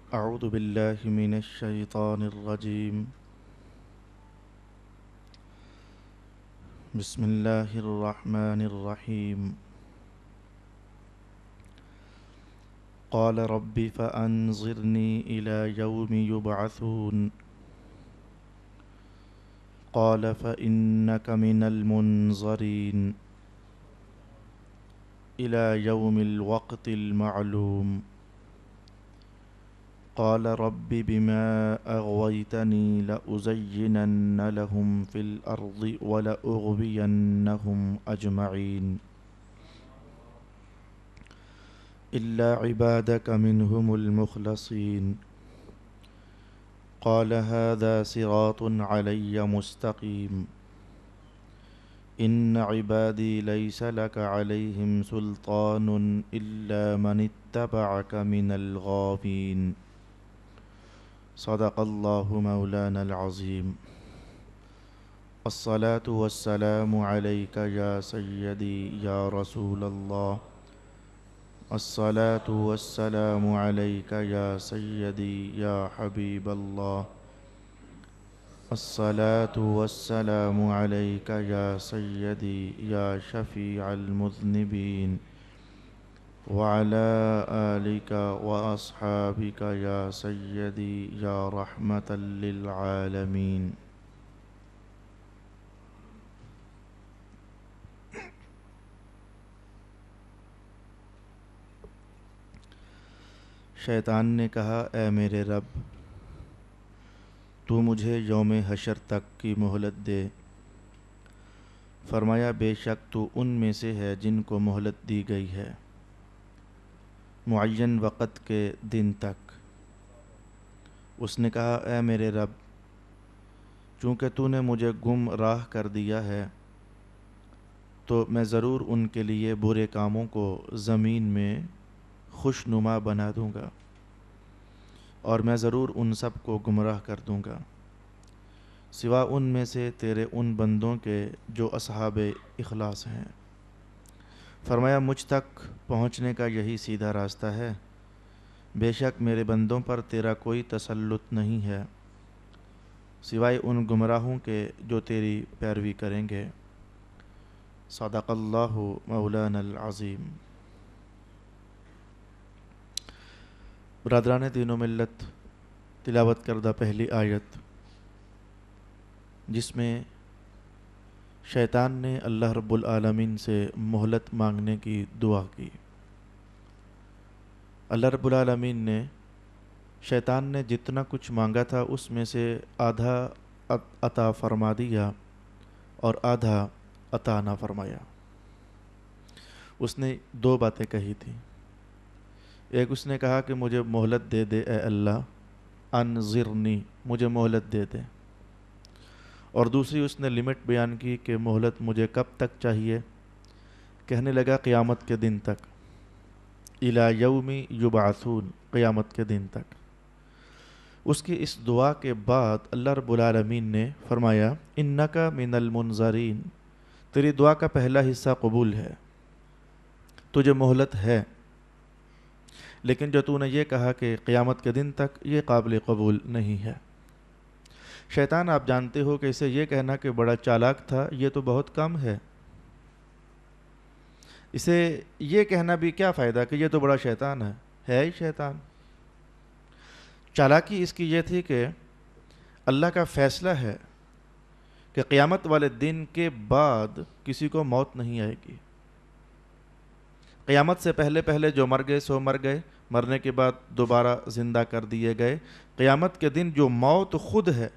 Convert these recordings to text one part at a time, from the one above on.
أعوذ بالله من الشيطان الرجيم. بسم الله الرحمن الرحيم. قال رب فأنظرني إلى يوم يبعثون. قال فإنك من المنظرين إلى يوم الوقت المعلوم. قال رب بما أغويتني لأزينن لهم في الأرض ولأغوينهم أجمعين إلا عبادك منهم المخلصين. قال هذا صراط علي مستقيم إن عبادي ليس لك عليهم سلطان إلا من اتبعك من الغاوين. صدق الله مولانا العظيم. الصلاة والسلام عليك يا سيدي يا رسول الله. الصلاة والسلام عليك يا سيدي يا حبيب الله. الصلاة والسلام عليك يا سيدي يا شفيع المذنبين وعلى آلك وأصحابك يا سيدي يا رحمة للعالمين. شیطان نے کہا اے میرے رب تو مجھے یوم حشر تک کی مہلت دے. فرمایا بے شک تو ان میں سے ہے جن کو مہلت دی گئی ہے معین وقت کے دن تک. اس نے کہا اے میرے رب چونکہ تو نے مجھے گم راہ کر دیا ہے تو میں ضرور ان کے لیے برے کاموں کو زمین میں خوش نما بنا دوں گا اور میں ضرور ان سب کو گمراہ کر دوں گا سوا ان میں سے تیرے ان بندوں کے جو اصحاب اخلاص ہیں. فرمایا مجھ تک پہنچنے کا یہی سیدھا راستہ ہے. بے شک میرے بندوں پر تیرا کوئی تسلط نہیں ہے سوائے ان گمراہوں کے جو تیری پیروی کریں گے. صدق اللہ مولانا العظیم. برادران دین و ملت، تلاوت کردہ پہلی آیت جس میں شیطان نے اللہ رب العالمین سے مہلت مانگنے کی دعا کی. اللہ رب العالمین نے شیطان نے جتنا کچھ مانگا تھا اس میں سے آدھا عطا فرما دیا اور آدھا عطا نہ فرمایا. اس نے دو باتیں کہی تھیں. ایک اس نے کہا کہ مجھے مہلت دے دے اے اللہ، انظرنی، مجھے مہلت دے دے. اور دوسری اس نے لمٹ بیان کی کہ مہلت مجھے کب تک چاہیے. کہنے لگا قیامت کے دن تک، الی یوم یبعثون، قیامت کے دن تک. اس کی اس دعا کے بعد اللہ رب العالمین نے فرمایا انک من المنظرین، تیری دعا کا پہلا حصہ قبول ہے، تجھے مہلت ہے، لیکن جو تو نے یہ کہا کہ قیامت کے دن تک، یہ قابل قبول نہیں ہے. شیطان آپ جانتے ہو کہ اسے یہ کہنا کہ بڑا چالاک تھا یہ تو بہت کم ہے. اسے یہ کہنا بھی کیا فائدہ کہ یہ تو بڑا شیطان ہے ہی شیطان. چالاکی اس کی یہ تھی کہ اللہ کا فیصلہ ہے کہ قیامت والے دن کے بعد کسی کو موت نہیں آئے گی. قیامت سے پہلے پہلے جو مر گئے سو مر گئے، مرنے کے بعد دوبارہ زندہ کر دیے گئے. قیامت کے دن جو موت خود ہے،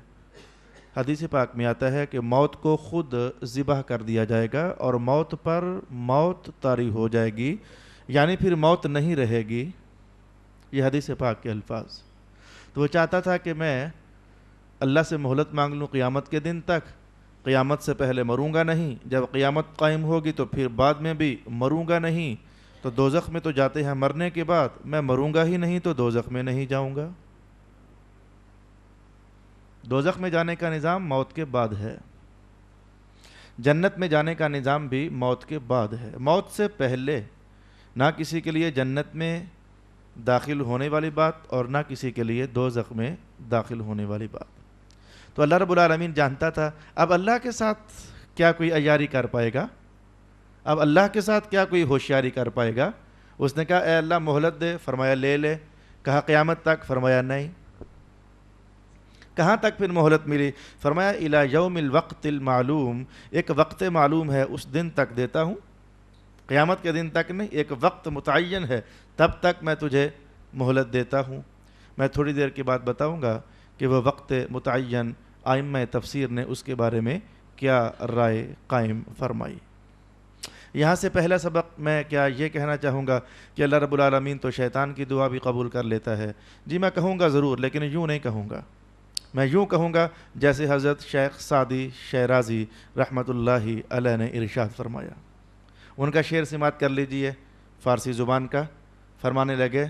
حدیث پاک میں آتا ہے کہ موت کو خود ذبح کر دیا جائے گا اور موت پر موت طاری ہو جائے گی، یعنی پھر موت نہیں رہے گی. یہ حدیث پاک کے الفاظ. تو وہ چاہتا تھا کہ میں اللہ سے مہلت مانگ لوں قیامت کے دن تک، قیامت سے پہلے مروں گا نہیں، جب قیامت قائم ہوگی تو پھر بعد میں بھی مروں گا نہیں. تو دوزخ میں تو جاتے ہیں مرنے کے بعد، میں مروں گا ہی نہیں تو دوزخ میں نہیں جاؤں گا. دوزخ میں جانے کا نظام موت کے بعد ہے، جنت میں جانے کا نظام بھی موت کے بعد ہے. موت سے پہلے نہ کسی کے لیے جنت میں داخل ہونے والی بات اور نہ کسی کے لیے دوزخ میں داخل ہونے والی بات۔ تو اللہ رب العالمین جانتا تھا اب اللہ کے ساتھ کیا کوئی عیاری کر پائے گا، اب اللہ کے ساتھ کیا کوئی ہوشیاری کر پائے گا۔ اس نے کہا اے اللہ مہلت دے، فرمایا لے لے۔ کہا قیامت تک، فرمایا نہیں۔ کہاں تک پھر مہلت ملی؟ فرمایا الی یوم الوقت المعلوم، ایک وقت معلوم ہے اس دن تک دیتا ہوں، قیامت کے دن تک نہیں، ایک وقت متعین ہے تب تک میں تجھے مہلت دیتا ہوں۔ میں تھوڑی دیر کے بعد بتاؤں گا کہ وہ وقت متعین ائمہ تفسیر نے اس کے بارے میں کیا رائے قائم فرمائی۔ یہاں سے پہلا سبق میں کیا یہ کہنا چاہوں گا کہ اللہ رب العالمین تو شیطان کی دعا بھی قبول کر لیتا ہے۔ جی میں کہوں گا ضرور، لیکن یوں نہیں کہوں گا، میں یوں کہوں گا جیسے حضرت شیخ سعدی شیرازی رحمۃ اللہ علیہ نے ارشاد فرمایا۔ ان کا شعر سماعت کر لیجئے فارسی زبان کا۔ فرمانے لگے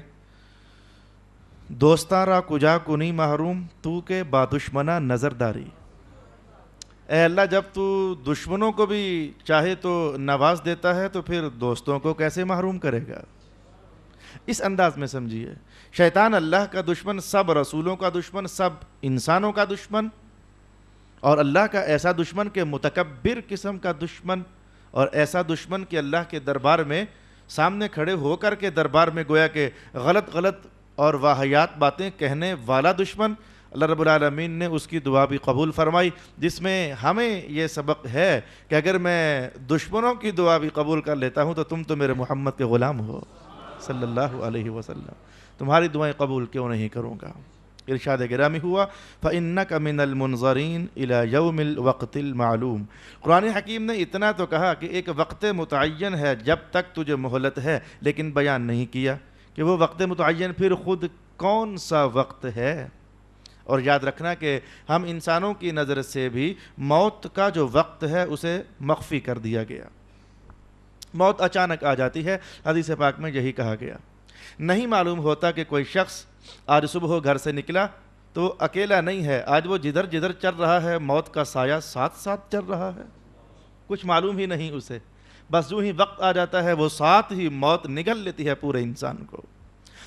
دوستاں را کجا کنی محروم تو کے با دشمنہ نظرداری۔ اے اللہ جب تو دشمنوں کو بھی چاہے تو نواز دیتا ہے تو پھر دوستوں کو کیسے محروم کرے گا؟ اس انداز میں سمجھیے، شیطان اللہ کا دشمن، سب رسولوں کا دشمن، سب انسانوں کا دشمن، اور اللہ کا ایسا دشمن کہ متکبر قسم کا دشمن، اور ایسا دشمن کہ اللہ کے دربار میں سامنے کھڑے ہو کر کے دربار میں گویا کہ غلط غلط اور واہیات باتیں کہنے والا دشمن۔ اللہ رب العالمین نے اس کی دعا بھی قبول فرمائی، جس میں ہمیں یہ سبق ہے کہ اگر میں دشمنوں کی دعا بھی قبول کر لیتا ہوں تو تم تو میرے محمد کے غلام ہو صلی اللہ علیہ وسلم، تمہاری دعائیں قبول کیوں نہیں کروں گا۔ ارشاد گرامی ہوا فَإِنَّكَ مِنَ الْمُنظَرِينَ إِلَى يَوْمِ الْوَقْتِ الْمَعْلُومِ۔ قرآن حکیم نے اتنا تو کہا کہ ایک وقت متعین ہے جب تک تجھے مہلت ہے، لیکن بیان نہیں کیا کہ وہ وقت متعین پھر خود کون سا وقت ہے۔ اور یاد رکھنا کہ ہم انسانوں کی نظر سے بھی موت کا جو وقت ہے اسے مخفی کر دیا گیا۔ موت اچانک آ جاتی ہے، حدیث پاک میں یہی کہا گیا۔ نہیں معلوم ہوتا کہ کوئی شخص آج صبح گھر سے نکلا تو اکیلا نہیں ہے، آج وہ جدھر جدھر چل رہا ہے موت کا سایہ ساتھ ساتھ چل رہا ہے، کچھ معلوم ہی نہیں اسے، بس جو ہی وقت آ جاتا ہے وہ ساتھ ہی موت نگل لیتی ہے پورے انسان کو۔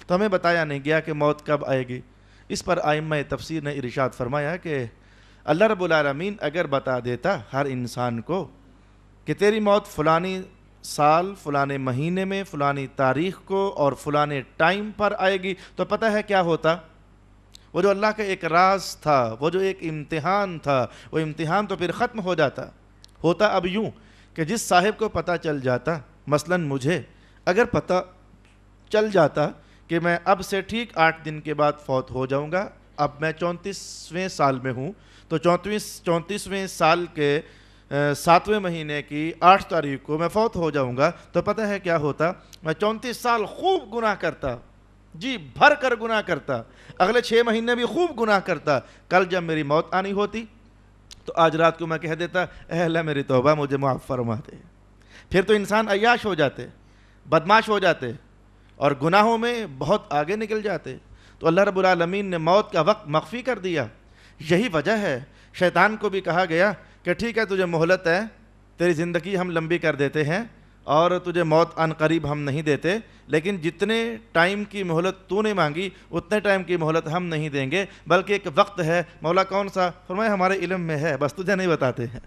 تو ہمیں بتایا نہیں گیا کہ موت کب آئے گی۔ اس پر ائمہ تفسیر نے ارشاد فرمایا کہ اللہ رب العالمین اگر بتا دیتا ہر انسان کو کہ تیری موت فلانی سال فلانے مہینے میں فلانی تاریخ کو اور فلانے ٹائم پر آئے گی تو پتہ ہے کیا ہوتا؟ وہ جو اللہ کا ایک راز تھا، وہ جو ایک امتحان تھا، وہ امتحان تو پھر ختم ہو جاتا۔ ہوتا اب یوں کہ جس صاحب کو پتہ چل جاتا، مثلاً مجھے اگر پتہ چل جاتا کہ میں اب سے ٹھیک 8 دن کے بعد فوت ہو جاؤں گا، اب میں 34ویں سال میں ہوں، تو 34ویں سال کے 7ویں مہینے کی 8 تاریخ کو میں فوت ہو جاؤں گا، تو پتہ ہے کیا ہوتا؟ میں 34 سال خوب گناہ کرتا، جی بھر کر گناہ کرتا، اگلے 6 مہینے بھی خوب گناہ کرتا۔ کل جب میری موت آنی ہوتی تو آج رات کو میں کہہ دیتا اے اللہ میری توبہ مجھے معاف فرما دے۔ پھر تو انسان عیاش ہو جاتے، بدماش ہو جاتے اور گناہوں میں بہت آگے نکل جاتے۔ تو اللہ رب العالمین نے موت کا وقت مخفی کر دیا۔ یہی وجہ ہے شیطان کو بھی کہا گیا کہ ٹھیک ہے تجھے مہلت ہے، تیری زندگی ہم لمبی کر دیتے ہیں اور تجھے موت عن قریب ہم نہیں دیتے، لیکن جتنے ٹائم کی مہلت تو نے مانگی اتنے ٹائم کی مہلت ہم نہیں دیں گے، بلکہ ایک وقت ہے۔ مولا کون سا؟ فرمایا ہمارے علم میں ہے، بس تجھے نہیں بتاتے ہیں۔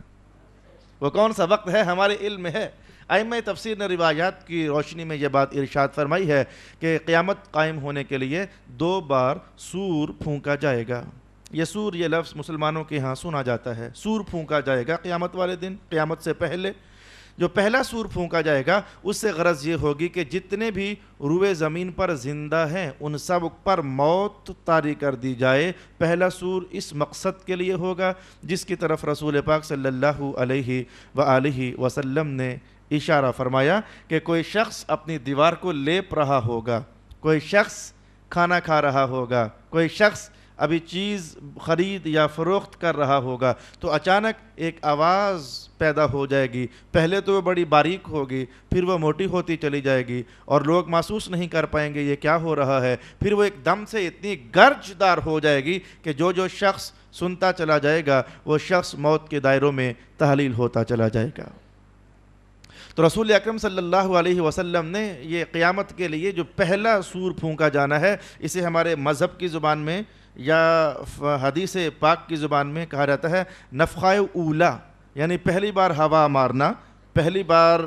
وہ کون سا وقت ہے؟ ہمارے علم میں ہے۔ ائمہ تفسیر نے روایات کی روشنی میں یہ بات ارشاد فرمائی ہے کہ قیامت قائم ہونے کے لیے 2 بار سور پھونکا جائے گا۔ یہ سور، یہ لفظ مسلمانوں کے ہاں سنا جاتا ہے۔ سور پھونکا جائے گا قیامت والے دن، قیامت سے پہلے جو پہلا سور پھونکا جائے گا اس سے غرض یہ ہوگی کہ جتنے بھی روئے زمین پر زندہ ہیں ان سب پر موت طاری کر دی جائے۔ پہلا سور اس مقصد کے لیے ہوگا جس کی طرف رسول پاک صلی اللہ علیہ وآلہ وسلم نے اشارہ فرمایا کہ کوئی شخص اپنی دیوار کو لیپ رہا ہوگا، کوئی شخص کھانا کھا رہا ہوگا، کوئی شخص ابھی چیز خرید یا فروخت کر رہا ہوگا، تو اچانک ایک آواز پیدا ہو جائے گی۔ پہلے تو وہ بڑی باریک ہوگی، پھر وہ موٹی ہوتی چلی جائے گی اور لوگ محسوس نہیں کر پائیں گے یہ کیا ہو رہا ہے۔ پھر وہ ایک دم سے اتنی گرجدار ہو جائے گی کہ جو شخص سنتا چلا جائے گا وہ شخص موت کے دائروں میں تحلیل ہوتا چلا جائے گا۔ تو رسول اکرم صلی اللہ علیہ وسلم نے یہ قیامت کے لیے جو پہلا سور پھونکا جانا ہے، اسے ہمارے مذہب کی زبان میں یا حدیث پاک کی زبان میں کہا جاتا ہے نفخہ اولا، یعنی پہلی بار ہوا مارنا، پہلی بار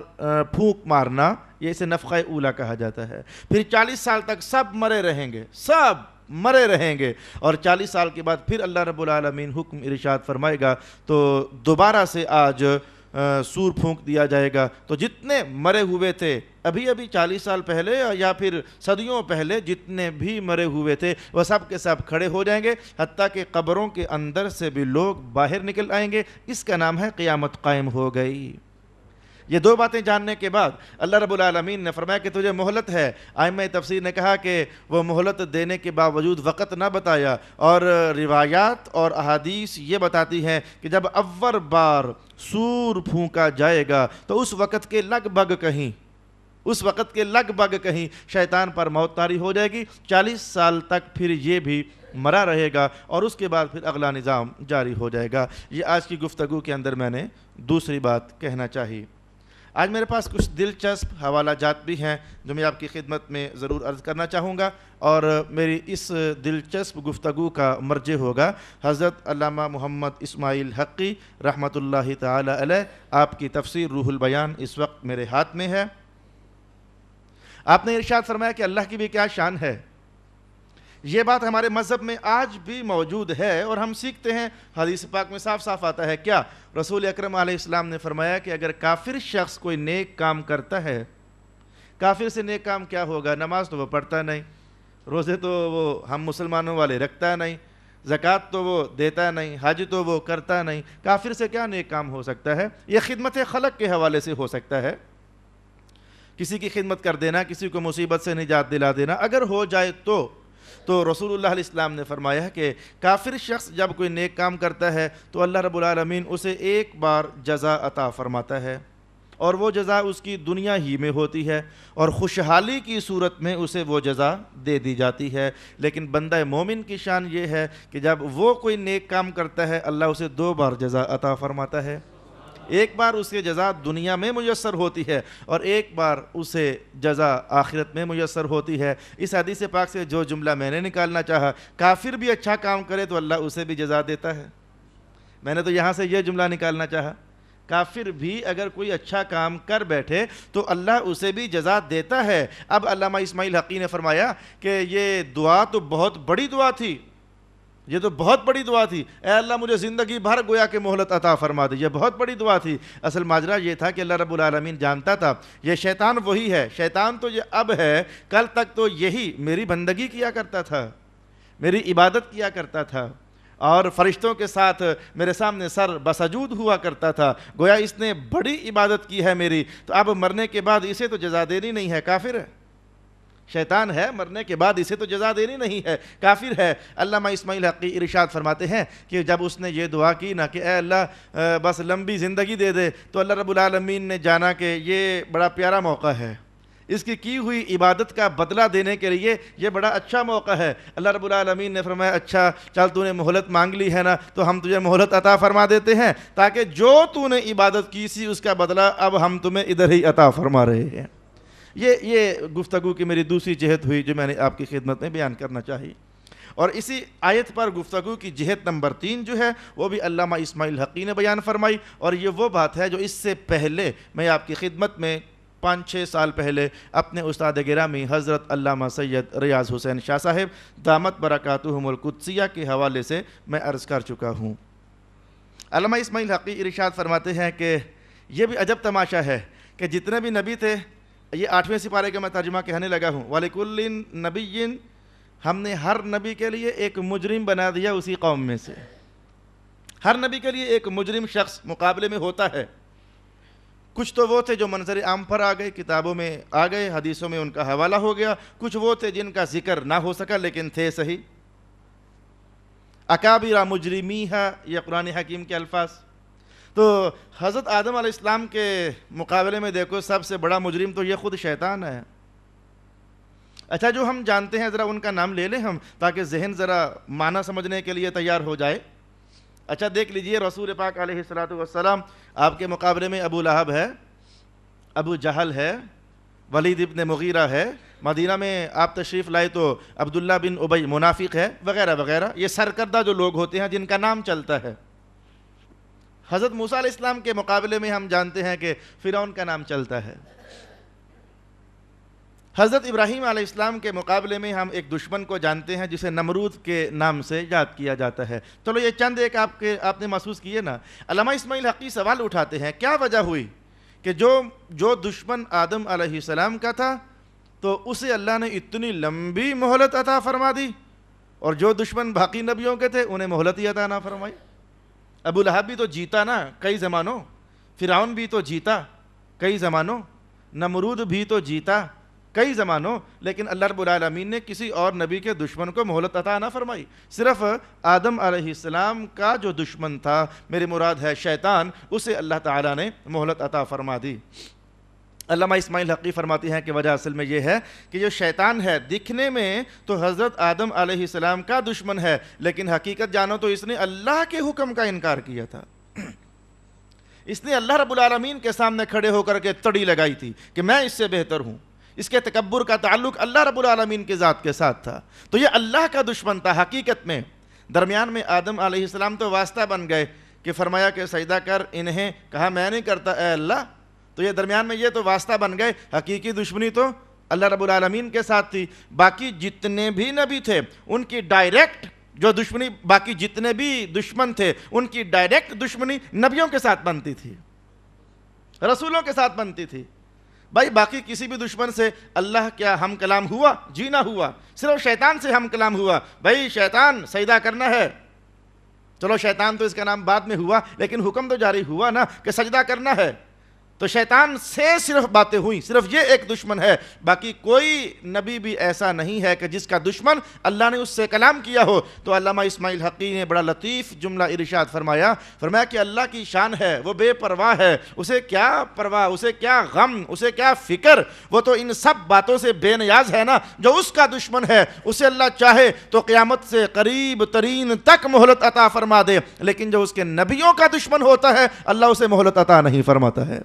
پھونک مارنا، یہ اسے نفخہ اولا کہا جاتا ہے۔ پھر 40 سال تک سب مرے رہیں گے، سب مرے رہیں گے، اور 40 سال کے بعد پھر اللہ رب العالمین حکم ارشاد فرمائے گا تو دوبارہ سے آج سور پھونک دیا جائے گا۔ تو جتنے مرے ہوئے تھے ابھی 40 سال پہلے یا پھر صدیوں پہلے جتنے بھی مرے ہوئے تھے وہ سب کے سب کھڑے ہو جائیں گے، حتیٰ کہ قبروں کے اندر سے بھی لوگ باہر نکل آئیں گے۔ اس کا نام ہے قیامت قائم ہو گئی۔ یہ دو باتیں جاننے کے بعد اللہ رب العالمین نے فرمایا کہ تجھے مہلت ہے۔ ائمہ تفسیر نے کہا کہ وہ مہلت دینے کے باوجود وقت نہ بتایا، اور روایات اور احادیث یہ بتاتی ہیں کہ جب اول بار سور پھونکا جائے گا تو اس وقت کے لگ بھگ کہیں شیطان پر موت طاری ہو جائے گی۔ 40 سال تک پھر یہ بھی مرا رہے گا، اور اس کے بعد پھر اگلا نظام جاری ہو جائے گا۔ یہ آج کی گفتگو کے اندر میں نے دوسری بات کہنا چاہی۔ آج میرے پاس کچھ دلچسپ حوالہ جات بھی ہیں جو میں آپ کی خدمت میں ضرور عرض کرنا چاہوں گا، اور میری اس دلچسپ گفتگو کا مرجع ہوگا حضرت علامہ محمد اسماعیل حقی رحمۃ اللہ تعالی علیہ۔ آپ کی تفسیر روح البیان اس وقت میرے ہاتھ میں ہے۔ آپ نے ارشاد فرمایا کہ اللہ کی بھی کیا شان ہے۔ یہ بات ہمارے مذہب میں آج بھی موجود ہے، اور ہم سیکھتے ہیں۔ حدیث پاک میں صاف صاف آتا ہے کیا؟ رسول اکرم علیہ السلام نے فرمایا کہ اگر کافر شخص کوئی نیک کام کرتا ہے، کافر سے نیک کام کیا ہوگا؟ نماز تو وہ پڑھتا نہیں، روزے تو وہ ہم مسلمانوں والے رکھتا نہیں، زکوٰۃ تو وہ دیتا نہیں، حج تو وہ کرتا نہیں، کافر سے کیا نیک کام ہو سکتا ہے؟ یہ خدمت خلق کے حوالے سے ہو سکتا ہے، کسی کی خدمت کر دینا، کسی کو مصیبت سے نجات دلا دینا، اگر ہو جائے تو رسول اللہ علیہ السلام نے فرمایا کہ کافر شخص جب کوئی نیک کام کرتا ہے تو اللہ رب العالمین اسے ایک بار جزا عطا فرماتا ہے، اور وہ جزا اس کی دنیا ہی میں ہوتی ہے، اور خوشحالی کی صورت میں اسے وہ جزا دے دی جاتی ہے۔ لیکن بندہ مومن کی شان یہ ہے کہ جب وہ کوئی نیک کام کرتا ہے اللہ اسے 2 بار جزا عطا فرماتا ہے۔ ایک بار اسے جزا دنیا میں میسر ہوتی ہے، اور ایک بار اسے جزا آخرت میں میسر ہوتی ہے۔ اس حدیث پاک سے جو جملہ میں نے نکالنا چاہا، کافر بھی اچھا کام کرے تو اللہ اسے بھی جزا دیتا ہے۔ میں نے تو یہاں سے یہ جملہ نکالنا چاہا، کافر بھی اگر کوئی اچھا کام کر بیٹھے تو اللہ اسے بھی جزا دیتا ہے۔ اب علامہ اسماعیل حقی نے فرمایا کہ یہ دعا تو بہت بڑی دعا تھی، یہ تو بہت بڑی دعا تھی، اے اللہ مجھے زندگی بھر گویا کہ مہلت عطا فرما دے۔ یہ بہت بڑی دعا تھی۔ اصل ماجرا یہ تھا کہ اللہ رب العالمین جانتا تھا یہ شیطان وہی ہے، شیطان تو یہ اب ہے، کل تک تو یہی میری بندگی کیا کرتا تھا، میری عبادت کیا کرتا تھا، اور فرشتوں کے ساتھ میرے سامنے سر بسجود ہوا کرتا تھا، گویا اس نے بڑی عبادت کی ہے میری، تو اب مرنے کے بعد اسے تو جزا دینی نہیں ہے، کافر ہے، شیطان ہے، مرنے کے بعد اسے تو جزا دینی نہیں ہے، کافر ہے۔ علامہ اسماعیل حقی ارشاد فرماتے ہیں کہ جب اس نے یہ دعا کی نا کہ اے اللہ بس لمبی زندگی دے دے، تو اللہ رب العالمین نے جانا کہ یہ بڑا پیارا موقع ہے، اس کی ہوئی عبادت کا بدلہ دینے کے لیے یہ بڑا اچھا موقع ہے۔ اللہ رب العالمین نے فرمایا اچھا چل تو نے مہلت مانگ لی ہے نا، تو ہم تجھے مہلت عطا فرما دیتے ہیں، تاکہ جو تو نے عبادت کی سی اس کا بدلہ اب ہم تمہیں ادھر ہی عطا فرما رہے ہیں۔ یہ گفتگو کی میری دوسری جہت ہوئی جو میں نے آپ کی خدمت میں بیان کرنا چاہی، اور اسی آیت پر گفتگو کی جہت نمبر 3 جو ہے وہ بھی علامہ اسماعیل حقی نے بیان فرمائی، اور یہ وہ بات ہے جو اس سے پہلے میں آپ کی خدمت میں 5-6 سال پہلے اپنے استاد گرامی حضرت علامہ سید ریاض حسین شاہ صاحب دامت برکاتہم القدسیہ کے حوالے سے میں عرض کر چکا ہوں۔ علامہ اسماعیل حقی ارشاد فرماتے ہیں کہ یہ بھی عجب تماشا ہے کہ جتنے بھی نبی تھے، یہ 8ویں سپارے کا میں ترجمہ کہنے لگا ہوں، وَلِكُلٍّ نَبِيٍّ، ہم نے ہر نبی کے لیے ایک مجرم بنا دیا اسی قوم میں سے، ہر نبی کے لیے ایک مجرم شخص مقابلے میں ہوتا ہے۔ کچھ تو وہ تھے جو منظر عام پر آ گئے، کتابوں میں آ گئے، حدیثوں میں ان کا حوالہ ہو گیا، کچھ وہ تھے جن کا ذکر نہ ہو سکا لیکن تھے صحیح۔ اکابر مجرمیہا، یہ قرآن حکیم کے الفاظ۔ تو حضرت آدم علیہ السلام کے مقابلے میں دیکھو سب سے بڑا مجرم تو یہ خود شیطان ہے۔ اچھا جو ہم جانتے ہیں ذرا ان کا نام لے لیں ہم، تاکہ ذہن ذرا معنی سمجھنے کے لیے تیار ہو جائے۔ اچھا دیکھ لیجئے رسول پاک علیہ الصلوۃ والسلام، آپ کے مقابلے میں ابو لہب ہے، ابو جہل ہے، ولید ابن مغیرہ ہے، مدینہ میں آپ تشریف لائے تو عبداللہ بن ابی منافق ہے، وغیرہ وغیرہ. یہ سرکردہ جو لوگ ہوتے ہیں جن کا نام چلتا ہے. حضرت موسیٰ علیہ السلام کے مقابلے میں ہم جانتے ہیں کہ فرعون کا نام چلتا ہے. حضرت ابراہیم علیہ السلام کے مقابلے میں ہم ایک دشمن کو جانتے ہیں جسے نمرود کے نام سے یاد کیا جاتا ہے. چلو یہ چند ایک آپ نے محسوس کیے نا. علامہ اسماعیل حقی سوال اٹھاتے ہیں کیا وجہ ہوئی کہ جو دشمن آدم علیہ السلام کا تھا تو اسے اللہ نے اتنی لمبی مہلت عطا فرما دی، اور جو دشمن باقی نبیوں کے تھے انہیں مہلت ہی عطا نہ فرمائی. ابو لہب بھی تو جیتا نا کئی زمانوں، فرعون بھی تو جیتا کئی زمانوں، نمرود بھی تو جیتا کئی زمانوں، لیکن اللہ رب العالمین نے کسی اور نبی کے دشمن کو مہلت عطا نہ فرمائی. صرف آدم علیہ السلام کا جو دشمن تھا، میری مراد ہے شیطان، اسے اللہ تعالیٰ نے مہلت عطا فرما دی. علامہ اسماعیل حقی فرماتے ہیں کہ وجہ اصل میں یہ ہے کہ جو شیطان ہے دکھنے میں تو حضرت آدم علیہ السلام کا دشمن ہے، لیکن حقیقت جانو تو اس نے اللہ کے حکم کا انکار کیا تھا. اس نے اللہ رب العالمین کے سامنے کھڑے ہو کر کے تڑی لگائی تھی کہ میں اس سے بہتر ہوں. اس کے تکبر کا تعلق اللہ رب العالمین کے ذات کے ساتھ تھا، تو یہ اللہ کا دشمن تھا. حقیقت میں درمیان میں آدم علیہ السلام تو واسطہ بن گئے کہ فرمایا کہ سجدہ کر، انہیں کہا میں نہیں کرتا اے اللہ، تو یہ درمیان میں یہ تو واسطہ بن گئے. حقیقی دشمنی تو اللہ رب العالمین کے ساتھ تھی. باقی جتنے بھی نبی تھے ان کی ڈائریکٹ جو دشمنی، باقی جتنے بھی دشمن تھے ان کی ڈائریکٹ دشمنی نبیوں کے ساتھ بنتی تھی، رسولوں کے ساتھ بنتی تھی. بھائی باقی کسی بھی دشمن سے اللہ کیا ہم کلام ہوا؟ جی نہ ہوا. صرف شیطان سے ہم کلام ہوا. بھائی شیطان سجدہ کرنا ہے، چلو شیطان تو اس کا نام بعد میں ہوا، لیکن حکم تو جاری ہوا نا کہ سجدہ کرنا ہے. تو شیطان سے صرف باتیں ہوئیں، صرف یہ ایک دشمن ہے. باقی کوئی نبی بھی ایسا نہیں ہے کہ جس کا دشمن اللہ نے اس سے کلام کیا ہو. تو علامہ اسماعیل حقی نے بڑا لطیف جملہ ارشاد فرمایا کہ اللہ کی شان ہے، وہ بے پرواہ ہے، اسے کیا پرواہ، اسے کیا غم، اسے کیا فکر. وہ تو ان سب باتوں سے بے نیاز ہے نا. جو اس کا دشمن ہے اسے اللہ چاہے تو قیامت سے قریب ترین تک مہلت عطا فرما دے، لیکن جو اس کے نبیوں کا دشمن ہوتا ہے اللہ اسے مہلت عطا نہیں فرماتا ہے.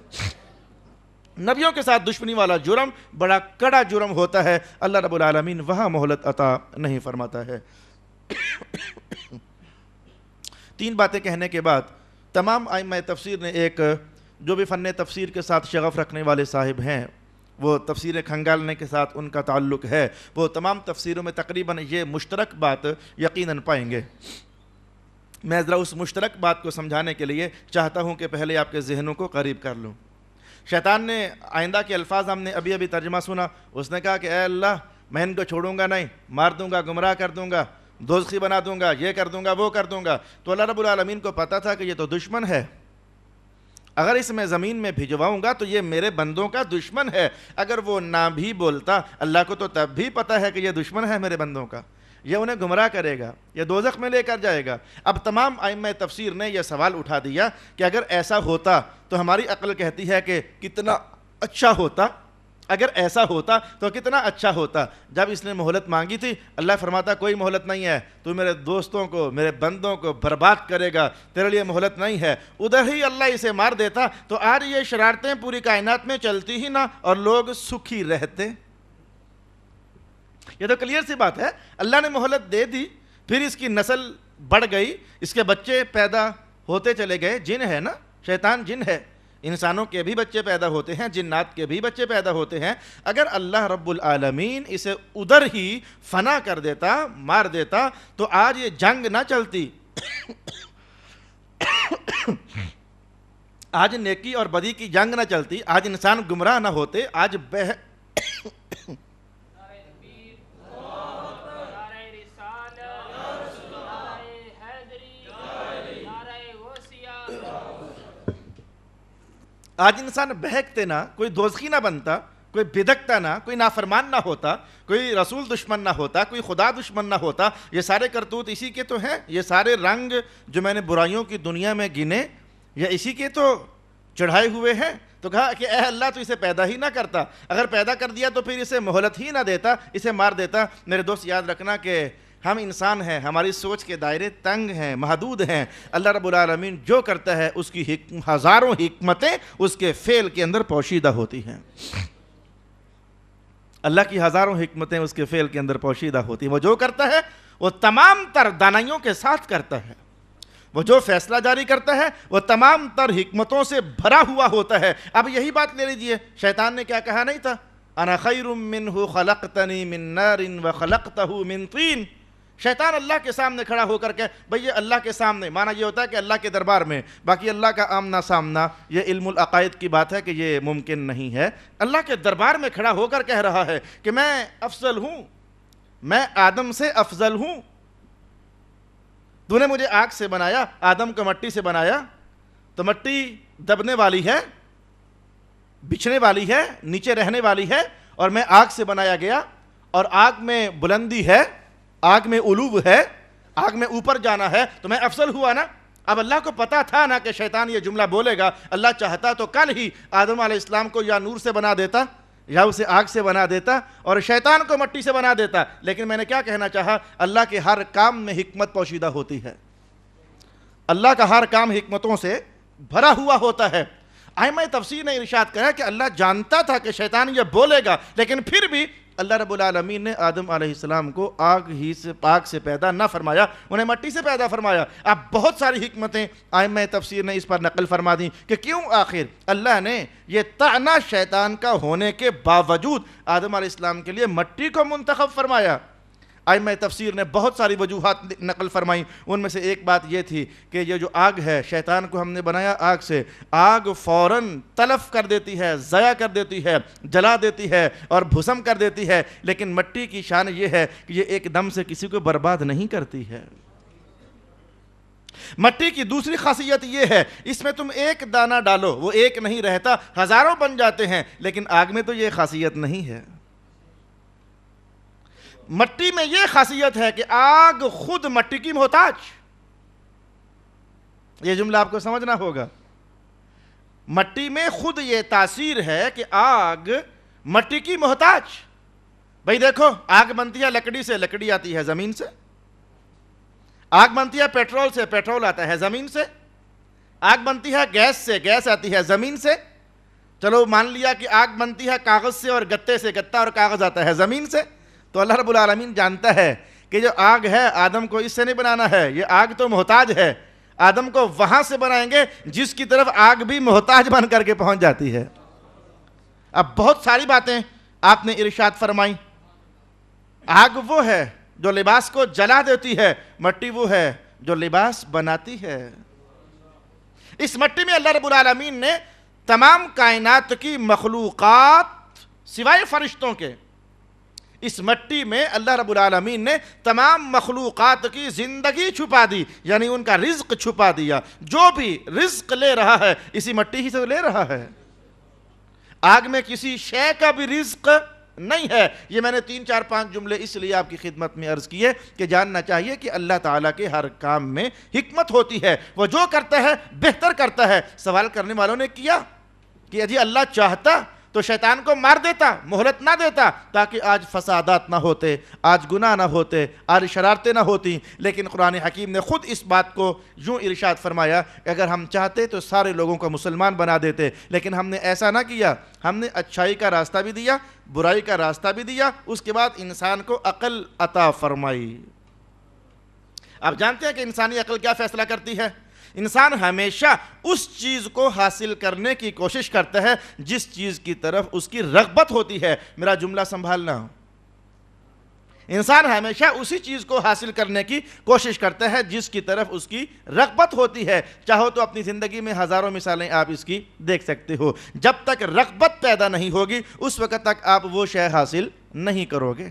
نبیوں کے ساتھ دشمنی والا جرم بڑا کڑا جرم ہوتا ہے، اللہ رب العالمین وہاں مہلت عطا نہیں فرماتا ہے. 3 باتیں کہنے کے بعد تمام ائمہ تفسیر نے ایک جو بھی فن تفسیر کے ساتھ شغف رکھنے والے صاحب ہیں، وہ تفسیر کھنگالنے کے ساتھ ان کا تعلق ہے، وہ تمام تفسیروں میں تقریباً یہ مشترک بات یقیناً پائیں گے. میں ذرا اس مشترک بات کو سمجھانے کے لیے چاہتا ہوں کہ پہلے آپ کے ذہنوں کو قریب کر لوں. شیطان نے آئندہ کے الفاظ ہم نے ابھی ترجمہ سنا. اس نے کہا کہ اے اللہ میں ان کو چھوڑوں گا نہیں، مار دوں گا، گمراہ کر دوں گا، دوزخی بنا دوں گا، یہ کر دوں گا، وہ کر دوں گا. تو اللہ رب العالمین کو پتا تھا کہ یہ تو دشمن ہے، اگر اس میں زمین میں بھجواؤں گا تو یہ میرے بندوں کا دشمن ہے. اگر وہ نہ بھی بولتا اللہ کو تو تب بھی پتا ہے کہ یہ دشمن ہے میرے بندوں کا، یہ انہیں گمراہ کرے گا، یہ دوزخ میں لے کر جائے گا. اب تمام ائمہ تفسیر نے یہ سوال اٹھا دیا کہ اگر ایسا ہوتا تو ہماری عقل کہتی ہے کہ کتنا اچھا ہوتا، اگر ایسا ہوتا تو کتنا اچھا ہوتا. جب اس نے مہلت مانگی تھی اللہ فرماتا کوئی مہلت نہیں ہے، تو میرے دوستوں کو، میرے بندوں کو برباد کرے گا، تیرے لیے مہلت نہیں ہے. ادھر ہی اللہ اسے مار دیتا تو آج یہ شرارتیں پوری کائنات میں چلتی ہی نہ اور لوگ سکھی رہتے. یہ تو کلیئر سی بات ہے. اللہ نے مہلت دے دی، پھر اس کی نسل بڑھ گئی، اس کے بچے پیدا ہوتے چلے گئے. جن ہے نا، شیطان جن ہے، انسانوں کے بھی بچے پیدا ہوتے ہیں، جنات کے بھی بچے پیدا ہوتے ہیں. اگر اللہ رب العالمین اسے ادھر ہی فنا کر دیتا، مار دیتا، تو آج یہ جنگ نہ چلتی، آج نیکی اور بدی کی جنگ نہ چلتی، آج انسان گمراہ نہ ہوتے، آج آج انسان بہکتے نہ، کوئی دوزخی نہ بنتا، کوئی بدکتا نہ، کوئی نافرمان نہ ہوتا، کوئی رسول دشمن نہ ہوتا، کوئی خدا دشمن نہ ہوتا. یہ سارے کرتوت اسی کے تو ہیں، یہ سارے رنگ جو میں نے برائیوں کی دنیا میں گنے یہ اسی کے تو چڑھائے ہوئے ہیں. تو کہا کہ اے اللہ تو اسے پیدا ہی نہ کرتا، اگر پیدا کر دیا تو پھر اسے مہلت ہی نہ دیتا، اسے مار دیتا. میرے دوست یاد رکھنا کہ ہم انسان ہیں، ہماری سوچ کے دائرے تنگ ہیں، محدود ہیں. اللہ رب العالمین جو کرتا ہے اس کی ہزاروں حکمتیں اس کے فعل کے اندر پوشیدہ ہوتی ہیں. اللہ کی ہزاروں حکمتیں اس کے فعل کے اندر پوشیدہ ہوتی ہیں. وہ جو کرتا ہے وہ تمام تر دانائیوں کے ساتھ کرتا ہے. وہ جو فیصلہ جاری کرتا ہے وہ تمام تر حکمتوں سے بھرا ہوا ہوتا ہے. اب یہی بات لے لیجئے، شیطان نے کیا کہا نہیں تھا؟ انا خیر منہ خلقتنی من نار وخلقتہ من طین. شیطان اللہ کے سامنے کھڑا ہو کر کے، بھئی یہ اللہ کے سامنے معنی یہ ہوتا ہے کہ اللہ کے دربار میں، باقی اللہ کا آمنا سامنا یہ علم العقائد کی بات ہے کہ یہ ممکن نہیں ہے. اللہ کے دربار میں کھڑا ہو کر کہہ رہا ہے کہ میں افضل ہوں، میں آدم سے افضل ہوں. تو نے مجھے آگ سے بنایا، آدم کو مٹی سے بنایا، تو مٹی دبنے والی ہے، بچھنے والی ہے، نیچے رہنے والی ہے، اور میں آگ سے بنایا گیا، اور آگ میں بلندی ہے، آگ میں علو ہے، آگ میں اوپر جانا ہے، تو میں افضل ہوا نا. اب اللہ کو پتا تھا نا کہ شیطان یہ جملہ بولے گا. اللہ چاہتا تو کل ہی آدم علیہ السلام کو یا نور سے بنا دیتا یا اسے آگ سے بنا دیتا اور شیطان کو مٹی سے بنا دیتا. لیکن میں نے کیا کہنا چاہا؟ اللہ کے ہر کام میں حکمت پوشیدہ ہوتی ہے. اللہ کا ہر کام حکمتوں سے بھرا ہوا ہوتا ہے. ائمہ تفسیر نے ارشاد کرا کہ اللہ جانتا تھا کہ شیطان یہ بولے گا، لیکن پھر بھی اللہ رب العالمین نے آدم علیہ السلام کو آگ سے پیدا نہ فرمایا، انہیں مٹی سے پیدا فرمایا. اب بہت ساری حکمتیں ائمہ تفسیر نے اس پر نقل فرما دیں کہ کیوں آخر اللہ نے یہ طعنہ شیطان کا ہونے کے باوجود آدم علیہ السلام کے لیے مٹی کو منتخب فرمایا. ائمہ تفسیر نے بہت ساری وجوہات نقل فرمائیں. ان میں سے ایک بات یہ تھی کہ یہ جو آگ ہے، شیطان کو ہم نے بنایا آگ سے، آگ فوراً تلف کر دیتی ہے، ضائع کر دیتی ہے، جلا دیتی ہے اور بھسم کر دیتی ہے. لیکن مٹی کی شان یہ ہے کہ یہ ایک دم سے کسی کو برباد نہیں کرتی ہے. مٹی کی دوسری خاصیت یہ ہے، اس میں تم ایک دانہ ڈالو وہ ایک نہیں رہتا، ہزاروں بن جاتے ہیں. لیکن آگ میں تو یہ خاصیت نہیں ہے. مٹی میں یہ خاصیت ہے کہ آگ خود مٹی کی محتاج. یہ جملہ آپ کو سمجھنا ہوگا. مٹی میں خود یہ تاثیر ہے کہ آگ مٹی کی محتاج. بھئی دیکھو، آگ بنتی ہے لکڑی سے، لکڑی آتی ہے زمین سے. آگ بنتی ہے پیٹرول سے، پیٹرول آتا ہے زمین سے. آگ بنتی ہے گیس سے، گیس آتی ہے زمین سے. چلو مان لیا کہ آگ بنتی ہے کاغذ سے اور گتے سے، گتا اور کاغذ آتا ہے زمین سے. تو اللہ رب العالمین جانتا ہے کہ جو آگ ہے آدم کو اس سے نہیں بنانا ہے، یہ آگ تو محتاج ہے. آدم کو وہاں سے بنائیں گے جس کی طرف آگ بھی محتاج بن کر کے پہنچ جاتی ہے. اب بہت ساری باتیں آپ نے ارشاد فرمائیں. آگ وہ ہے جو لباس کو جلا دیتی ہے، مٹی وہ ہے جو لباس بناتی ہے. اس مٹی میں اللہ رب العالمین نے تمام کائنات کی مخلوقات سوائے فرشتوں کے، اس مٹی میں اللہ رب العالمین نے تمام مخلوقات کی زندگی چھپا دی، یعنی ان کا رزق چھپا دیا. جو بھی رزق لے رہا ہے اسی مٹی ہی سے لے رہا ہے. آگ میں کسی شے کا بھی رزق نہیں ہے. یہ میں نے 3 4 5 جملے اس لیے آپ کی خدمت میں عرض کیے کہ جاننا چاہیے کہ اللہ تعالیٰ کے ہر کام میں حکمت ہوتی ہے. وہ جو کرتا ہے بہتر کرتا ہے. سوال کرنے والوں نے کیا کہ جی اللہ چاہتا تو شیطان کو مار دیتا، مہلت نہ دیتا، تاکہ آج فسادات نہ ہوتے، آج گناہ نہ ہوتے، آج شرارتیں نہ ہوتی. لیکن قرآن حکیم نے خود اس بات کو یوں ارشاد فرمایا کہ اگر ہم چاہتے تو سارے لوگوں کو مسلمان بنا دیتے، لیکن ہم نے ایسا نہ کیا. ہم نے اچھائی کا راستہ بھی دیا، برائی کا راستہ بھی دیا، اس کے بعد انسان کو عقل عطا فرمائی. آپ جانتے ہیں کہ انسانی عقل کیا فیصلہ کرتی ہے؟ انسان ہمیشہ اس چیز کو حاصل کرنے کی کوشش کرتا ہے جس چیز کی طرف اس کی رغبت ہوتی ہے. میرا جملہ سنبھالنا. انسان ہمیشہ اسی چیز کو حاصل کرنے کی کوشش کرتا ہے جس کی طرف اس کی رغبت ہوتی ہے. چاہو تو اپنی زندگی میں ہزاروں مثالیں آپ اس کی دیکھ سکتے ہو. جب تک رغبت پیدا نہیں ہوگی اس وقت تک آپ وہ شے حاصل نہیں کرو گے.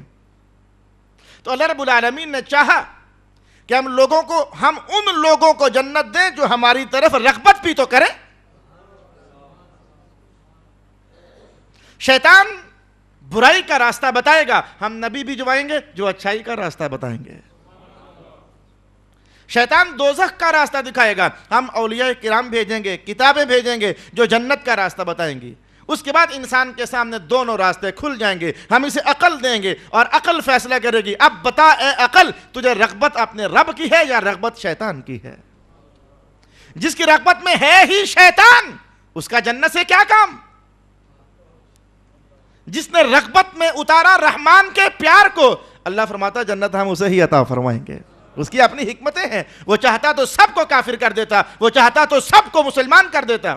تو اللہ رب العالمین نے چاہا کہ ہم ان لوگوں کو جنت دیں جو ہماری طرف رغبت بھی تو کریں. شیطان برائی کا راستہ بتائے گا، ہم نبی بھی جو آئیں گے جو اچھائی کا راستہ بتائیں گے. شیطان دوزخ کا راستہ دکھائے گا، ہم اولیاء کرام بھیجیں گے، کتابیں بھیجیں گے جو جنت کا راستہ بتائیں گی. اس کے بعد انسان کے سامنے دونوں راستے کھل جائیں گے. ہم اسے عقل دیں گے اور عقل فیصلہ کرے گی. اب بتا اے عقل, تجھے رغبت اپنے رب کی ہے یا رغبت شیطان کی ہے؟ جس کی رغبت میں ہے ہی شیطان, اس کا جنت سے کیا کام؟ جس نے رغبت میں اتارا رحمان کے پیار کو, اللہ فرماتا جنت ہم اسے ہی عطا فرمائیں گے. اس کی اپنی حکمتیں ہیں. وہ چاہتا تو سب کو کافر کر دیتا, وہ چاہتا تو سب کو مسلمان کر دیتا.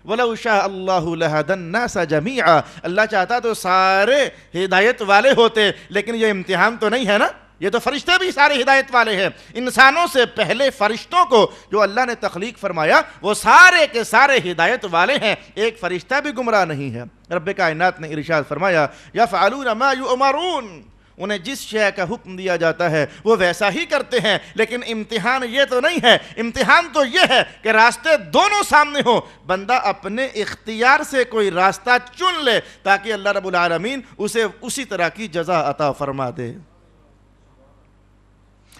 وَلَوْ شَاءَ اللَّهُ لَهَدَى النَّاسَ جَمِيعًا, اللہ چاہتا تو سارے ہدایت والے ہوتے. لیکن یہ امتحان تو نہیں ہے نا, یہ تو فرشتے بھی سارے ہدایت والے ہیں. انسانوں سے پہلے فرشتوں کو جو اللہ نے تخلیق فرمایا وہ سارے کے سارے ہدایت والے ہیں, ایک فرشتہ بھی گمراہ نہیں ہے. رب کائنات نے ارشاد فرمایا یفعلون ما یؤمرون, انہیں جس شے کا حکم دیا جاتا ہے وہ ویسا ہی کرتے ہیں. لیکن امتحان یہ تو نہیں ہے, امتحان تو یہ ہے کہ راستے دونوں سامنے ہوں, بندہ اپنے اختیار سے کوئی راستہ چن لے تاکہ اللہ رب العالمین اسے اسی طرح کی جزا عطا فرما دے.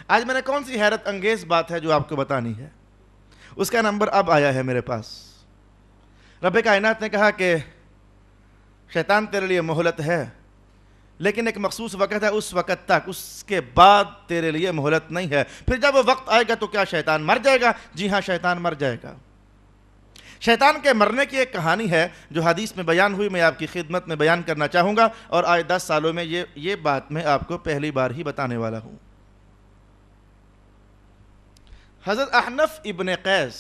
آج میں نے کون سی حیرت انگیز بات ہے جو آپ کو بتانی ہے, اس کا نمبر اب آیا ہے میرے پاس. رب کائنات نے کہا کہ شیطان تیرے لیے مہلت ہے, لیکن ایک مخصوص وقت ہے, اس وقت تک, اس کے بعد تیرے لیے مہلت نہیں ہے. پھر جب وہ وقت آئے گا تو کیا شیطان مر جائے گا؟ جی ہاں, شیطان مر جائے گا. شیطان کے مرنے کی ایک کہانی ہے جو حدیث میں بیان ہوئی, میں آپ کی خدمت میں بیان کرنا چاہوں گا, اور آئے 10 سالوں میں یہ بات میں آپ کو پہلی بار ہی بتانے والا ہوں. حضرت احنف ابن قیس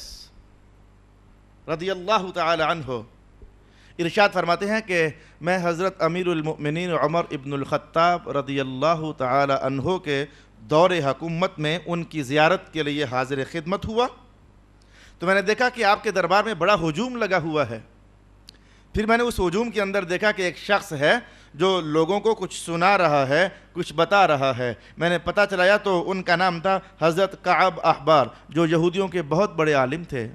رضی اللہ تعالی عنہ ارشاد فرماتے ہیں کہ میں حضرت امیر المؤمنین عمر ابن الخطاب رضی اللہ تعالی عنہ کے دور حکومت میں ان کی زیارت کے لیے حاضر خدمت ہوا, تو میں نے دیکھا کہ آپ کے دربار میں بڑا ہجوم لگا ہوا ہے. پھر میں نے اس ہجوم کے اندر دیکھا کہ ایک شخص ہے جو لوگوں کو کچھ سنا رہا ہے, کچھ بتا رہا ہے. میں نے پتہ چلایا تو ان کا نام تھا حضرت کعب احبار, جو یہودیوں کے بہت بڑے عالم تھے.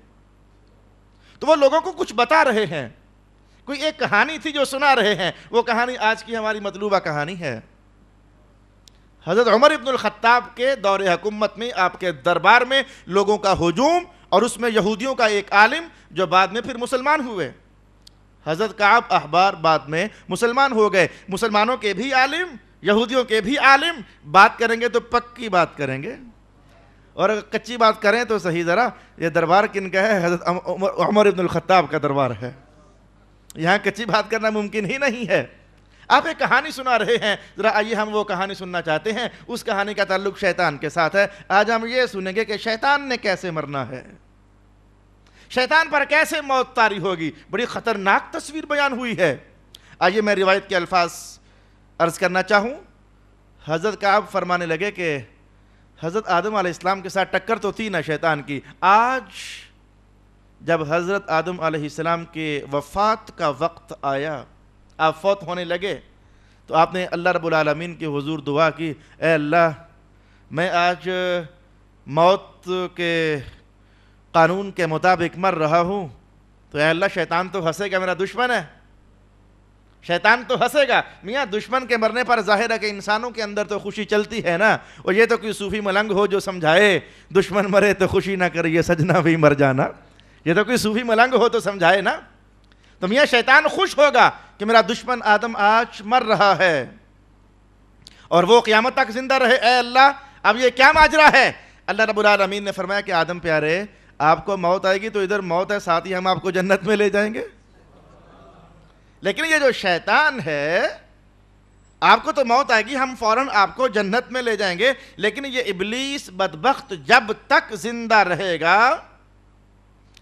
تو وہ لوگوں کو کچھ بتا رہے ہیں, کوئی ایک کہانی تھی جو سنا رہے ہیں. وہ کہانی آج کی ہماری مطلوبہ کہانی ہے. حضرت عمر ابن الخطاب کے دور حکومت میں آپ کے دربار میں لوگوں کا ہجوم, اور اس میں یہودیوں کا ایک عالم جو بعد میں پھر مسلمان ہوئے. حضرت کعب احبار بعد میں مسلمان ہو گئے. مسلمانوں کے بھی عالم, یہودیوں کے بھی عالم. بات کریں گے تو پکی بات کریں گے, اور اگر کچی بات کریں تو صحیح. ذرا یہ دربار کن کا ہے؟ حضرت عمر ابن الخطاب کا دربار ہے. یہاں کچی بات کرنا ممکن ہی نہیں ہے. آپ ایک کہانی سنا رہے ہیں, ذرا آئیے ہم وہ کہانی سننا چاہتے ہیں. اس کہانی کا تعلق شیطان کے ساتھ ہے. آج ہم یہ سنیں گے کہ شیطان نے کیسے مرنا ہے, شیطان پر کیسے موت طاری ہوگی. بڑی خطرناک تصویر بیان ہوئی ہے. آئیے میں روایت کے الفاظ عرض کرنا چاہوں. حضرت کعب فرمانے لگے کہ حضرت آدم علیہ السلام کے ساتھ ٹکر تو تھی نا شیطان کی. آج جب حضرت آدم علیہ السلام کے وفات کا وقت آیا, آپ فوت ہونے لگے, تو آپ نے اللہ رب العالمین کے حضور دعا کی, اے اللہ میں آج موت کے قانون کے مطابق مر رہا ہوں, تو اے اللہ شیطان تو ہنسے گا, میرا دشمن ہے, شیطان تو ہنسے گا. میاں دشمن کے مرنے پر ظاہر ہے کہ انسانوں کے اندر تو خوشی چلتی ہے نا. اور یہ تو کوئی صوفی ملنگ ہو جو سمجھائے دشمن مرے تو خوشی نہ کریے سجنا بھی مر جانا. یہ تو کوئی صوفی ملنگ ہو تو سمجھائے نا. تو میاں شیطان خوش ہوگا کہ میرا دشمن آدم آج مر رہا ہے اور وہ قیامت تک زندہ رہے. اے اللہ اب یہ کیا ماجرا ہے؟ اللہ رب العالمین نے فرمایا کہ آدم پیارے, آپ کو موت آئے گی تو ادھر موت ہے, ساتھ ہی ہم آپ کو جنت میں لے جائیں گے. لیکن یہ جو شیطان ہے, آپ کو تو موت آئے گی, ہم فوراً آپ کو جنت میں لے جائیں گے, لیکن یہ ابلیس بدبخت جب تک زندہ رہے گا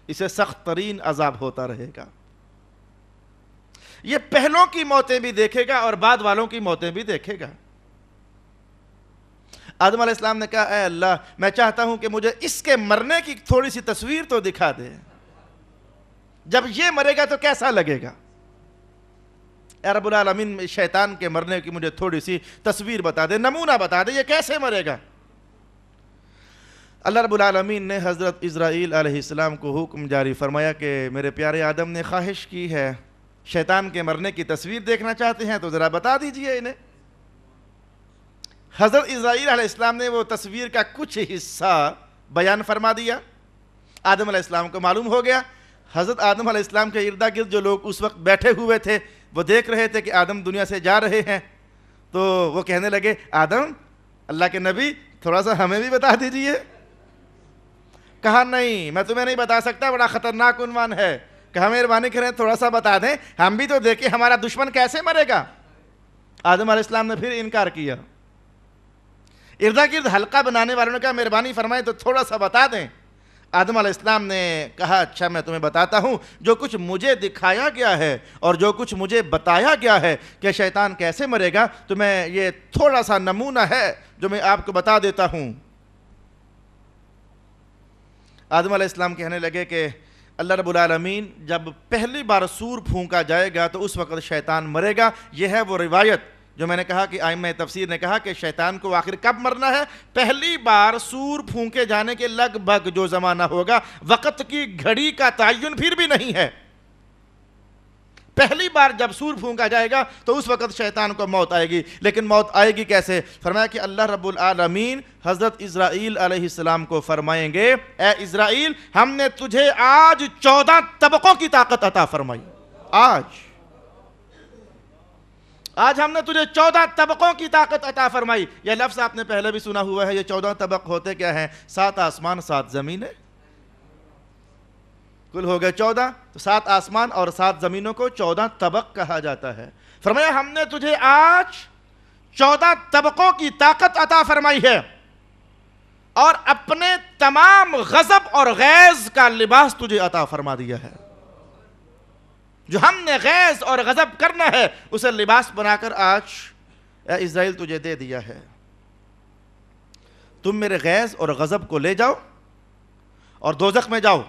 اسے سخت ترین عذاب ہوتا رہے گا. یہ پہلوں کی موتیں بھی دیکھے گا اور بعد والوں کی موتیں بھی دیکھے گا. آدم علیہ السلام نے کہا, اے اللہ میں چاہتا ہوں کہ مجھے اس کے مرنے کی تھوڑی سی تصویر تو دکھا دے, جب یہ مرے گا تو کیسا لگے گا. اے رب العالمین شیطان کے مرنے کی مجھے تھوڑی سی تصویر بتا دے, نمونہ بتا دے, یہ کیسے مرے گا. اللہ رب العالمین نے حضرت اسرائیل علیہ السلام کو حکم جاری فرمایا کہ میرے پیارے آدم نے خواہش کی ہے, شیطان کے مرنے کی تصویر دیکھنا چاہتے ہیں تو ذرا بتا دیجئے انہیں. حضرت اسرائیل علیہ السلام نے وہ تصویر کا کچھ حصہ بیان فرما دیا. آدم علیہ السلام کو معلوم ہو گیا. حضرت آدم علیہ السلام کے ارد گرد جو لوگ اس وقت بیٹھے ہوئے تھے وہ دیکھ رہے تھے کہ آدم دنیا سے جا رہے ہیں، تو وہ کہنے لگے آدم اللہ کے نبی تھوڑا سا ہمیں بھی بتا دیجئے۔ کہا نہیں میں تمہیں نہیں بتا سکتا، بڑا خطرناک عنوان ہے، کہا مہربانی کریں تھوڑا سا بتا دیں، ہم بھی تو دیکھیں ہمارا دشمن کیسے مرے گا۔ آدم علیہ السلام نے پھر انکار کیا۔ ارد گرد حلقہ بنانے والوں نے کہا مہربانی فرمائیں تو تھوڑا سا بتا دیں۔ آدم علیہ السلام نے کہا اچھا میں تمہیں بتاتا ہوں، جو کچھ مجھے دکھایا گیا ہے اور جو کچھ مجھے بتایا گیا ہے کہ شیطان کیسے مرے گا، تو میں یہ تھوڑا سا نمونہ ہے جو میں آپ کو بتا دیتا ہوں۔ آدم علیہ السلام کہنے لگے کہ اللہ رب العالمین جب پہلی بار سور پھونکا جائے گا تو اس وقت شیطان مرے گا۔ یہ ہے وہ روایت جو میں نے کہا کہ ائمہ تفسیر نے کہا کہ شیطان کو آخر کب مرنا ہے؟ پہلی بار سور پھونکے جانے کے لگ بھگ جو زمانہ ہوگا، وقت کی گھڑی کا تعین پھر بھی نہیں ہے۔ پہلی بار جب سور پھونکا جائے گا تو اس وقت شیطان کو موت آئے گی، لیکن موت آئے گی کیسے؟ فرمایا کہ اللہ رب العالمین حضرت اسرائیل علیہ السلام کو فرمائیں گے اے اسرائیل ہم نے تجھے آج 14 طبقوں کی طاقت عطا فرمائی۔ آج ہم نے تجھے 14 طبقوں کی طاقت عطا فرمائی۔ یہ لفظ آپ نے پہلے بھی سنا ہوا ہے۔ یہ 14 طبق ہوتے کیا ہیں؟ 7 آسمان 7 زمینیں، کل ہو گئے 14، تو 7 آسمان اور 7 زمینوں کو 14 طبق کہا جاتا ہے۔ فرمایا ہم نے تجھے آج 14 طبقوں کی طاقت عطا فرمائی ہے اور اپنے تمام غضب اور غیظ کا لباس تجھے عطا فرما دیا ہے۔ جو ہم نے غیظ اور غضب کرنا ہے اسے لباس بنا کر آج اے اسرائیل تجھے دے دیا ہے۔ تم میرے غیظ اور غضب کو لے جاؤ اور دوزخ میں جاؤ۔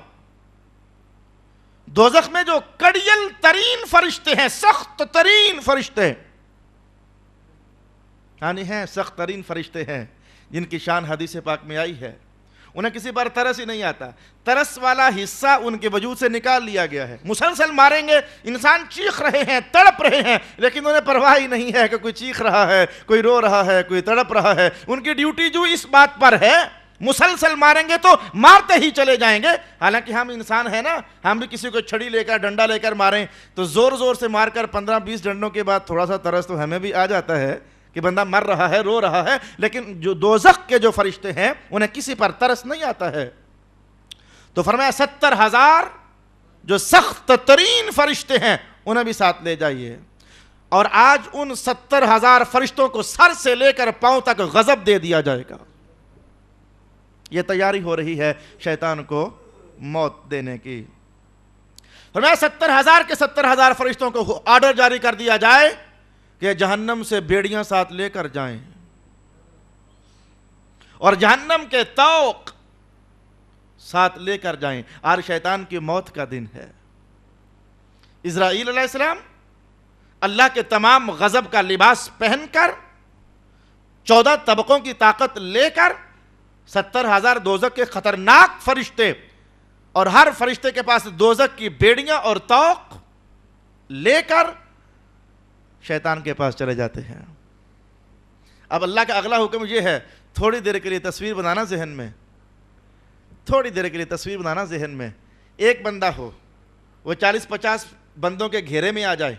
دوزخ میں جو کڑیل ترین فرشتے ہیں، سخت ترین فرشتے، یعنی ہیں سخت ترین فرشتے ہیں جن کی شان حدیث پاک میں آئی ہے، انہیں کسی پر ترس ہی نہیں آتا۔ ترس والا حصہ ان کے وجود سے نکال لیا گیا ہے۔ مسلسل ماریں گے، انسان چیخ رہے ہیں، تڑپ رہے ہیں، لیکن انہیں پرواہ ہی نہیں ہے کہ کوئی چیخ رہا ہے، کوئی رو رہا ہے، کوئی تڑپ رہا ہے۔ ان کی ڈیوٹی جو اس بات پر ہے مسلسل ماریں گے تو مارتے ہی چلے جائیں گے۔ حالانکہ ہم انسان ہیں نا، ہم بھی کسی کو چھڑی لے کر ڈنڈا لے کر ماریں تو زور زور سے مار کر 15-20 ڈنڈوں کے بعد تھوڑا سا ترس تو ہمیں بھی آ جاتا ہے کہ بندہ مر رہا ہے، رو رہا ہے، لیکن جو دوزخ کے جو فرشتے ہیں انہیں کسی پر ترس نہیں آتا ہے۔ تو فرمایا 70,000 جو سخت ترین فرشتے ہیں انہیں بھی ساتھ لے جائیے، اور آج ان 70,000 فرشتوں کو سر سے لے کر پاؤں تک غضب دے دیا جائے گا۔ یہ تیاری ہو رہی ہے شیطان کو موت دینے کی۔ فرمایا 70,000 کے 70,000 فرشتوں کو آرڈر جاری کر دیا جائے کہ جہنم سے بیڑیاں ساتھ لے کر جائیں اور جہنم کے طوق ساتھ لے کر جائیں۔ آج شیطان کی موت کا دن ہے۔ اسرائیل علیہ السلام اللہ کے تمام غضب کا لباس پہن کر 14 طبقوں کی طاقت لے کر 70,000 دوزخ کے خطرناک فرشتے، اور ہر فرشتے کے پاس دوزخ کی بیڑیاں اور طوق لے کر شیطان کے پاس چلے جاتے ہیں۔ اب اللہ کا اگلا حکم یہ ہے، تھوڑی دیر کے لیے تصویر بنانا ذہن میں، تھوڑی دیر کے لیے تصویر بنانا ذہن میں۔ ایک بندہ ہو، وہ 40-50 بندوں کے گھیرے میں آ جائے،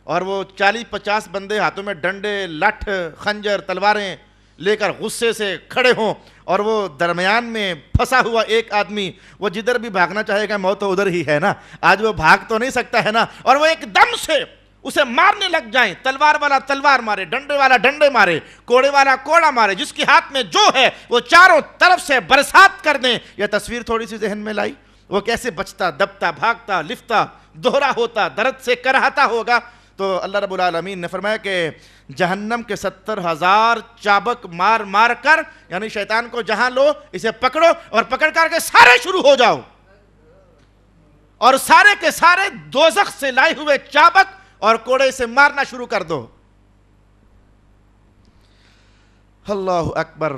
اور وہ 40-50 بندے ہاتھوں میں ڈنڈے، لٹھ، خنجر، تلواریں لے کر غصے سے کھڑے ہوں، اور وہ درمیان میں پھنسا ہوا ایک آدمی، وہ جدھر بھی بھاگنا چاہے گا موت تو ادھر ہی ہے نا، آج وہ بھاگ تو نہیں سکتا ہے نا، اور وہ ایک دم سے اسے مارنے لگ جائیں، تلوار والا تلوار مارے، ڈنڈے والا ڈنڈے مارے، کوڑے والا کوڑا مارے، جس کے ہاتھ میں جو ہے وہ چاروں طرف سے برسات کر دیں۔ یہ تصویر تھوڑی سی ذہن میں لائی، وہ کیسے بچتا، دبتا، بھاگتا، لفتا، دوہرا ہوتا، درد سے کرہتا ہوگا۔ تو اللہ رب العالمین نے فرمایا کہ جہنم کے 70,000 چابک مار مار کر، یعنی شیطان کو جہاں لو اسے پکڑو، اور پکڑ کر کے سارے شروع ہو جاؤ، اور سارے کے سارے دوزخ سے لائے ہوئے چابک اور کوڑے سے مارنا شروع کر دو۔ اللہ اکبر،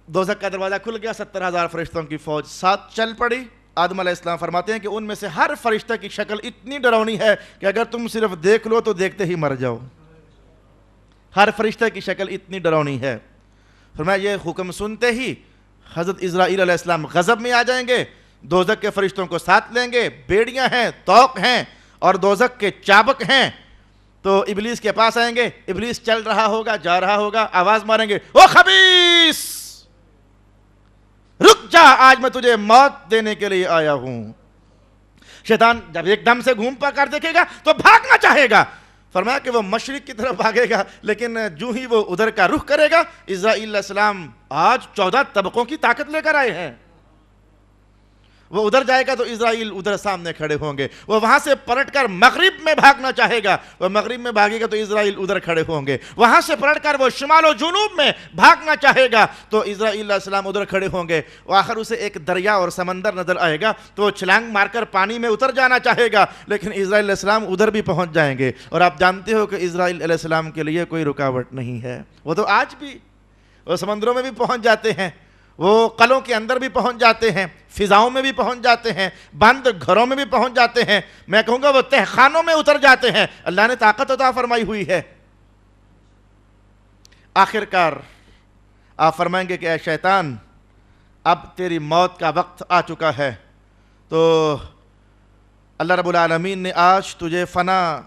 دوزخ کا دروازہ کھل گیا، 70,000 فرشتوں کی فوج ساتھ چل پڑی۔ آدم علیہ السلام فرماتے ہیں کہ ان میں سے ہر فرشتہ کی شکل اتنی ڈراؤنی ہے کہ اگر تم صرف دیکھ لو تو دیکھتے ہی مر جاؤ۔ ہر فرشتہ کی شکل اتنی ڈراؤنی ہے۔ فرمایا یہ حکم سنتے ہی حضرت اسرائیل علیہ السلام غضب میں آ جائیں گے، دوزخ کے فرشتوں کو ساتھ لیں گے، بیڑیاں ہیں، طوق ہیں اور دوزخ کے چابک ہیں، تو ابلیس کے پاس آئیں گے، ابلیس چل رہا ہوگا، جا رہا ہوگا، آواز ماریں گے، او خبیث رک جا، آج میں تجھے موت دینے کے لیے آیا ہوں۔ شیطان جب ایک دم سے گھوم پا کر دیکھے گا تو بھاگنا چاہے گا، فرمایا کہ وہ مشرق کی طرف بھاگے گا، لیکن جو ہی وہ ادھر کا رخ کرے گا، اسرائیل علیہ السلام آج 14 طبقوں کی طاقت لے کر آئے ہیں، وہ ادھر جائے گا تو اسرائیل ادھر سامنے کھڑے ہوں گے، وہ وہاں سے پلٹ کر مغرب میں بھاگنا چاہے گا، وہ مغرب میں بھاگے گا تو اسرائیل ادھر کھڑے ہوں گے، وہاں سے پلٹ کر وہ شمال و جنوب میں بھاگنا چاہے گا تو اسرائیل علیہ السلام ادھر کھڑے ہوں گے، آخر اسے ایک دریا اور سمندر نظر آئے گا تو وہ چھلانگ مار کر پانی میں اتر جانا چاہے گا، لیکن اسرائیل علیہ السلام ادھر بھی پہنچ جائیں گے، اور آپ جانتے ہو کہ اسرائیل علیہ السلام کے لیے کوئی رکاوٹ نہیں ہے، وہ تو آج بھی وہ سمندروں میں بھی پہنچ جاتے ہیں، وہ قلعوں کے اندر بھی پہنچ جاتے ہیں، فضاؤں میں بھی پہنچ جاتے ہیں، بند گھروں میں بھی پہنچ جاتے ہیں، میں کہوں گا وہ تہخانوں میں اتر جاتے ہیں، اللہ نے طاقت عطا فرمائی ہوئی ہے۔ آخر کار آپ فرمائیں گے کہ اے شیطان اب تیری موت کا وقت آ چکا ہے، تو اللہ رب العالمین نے آج تجھے فنا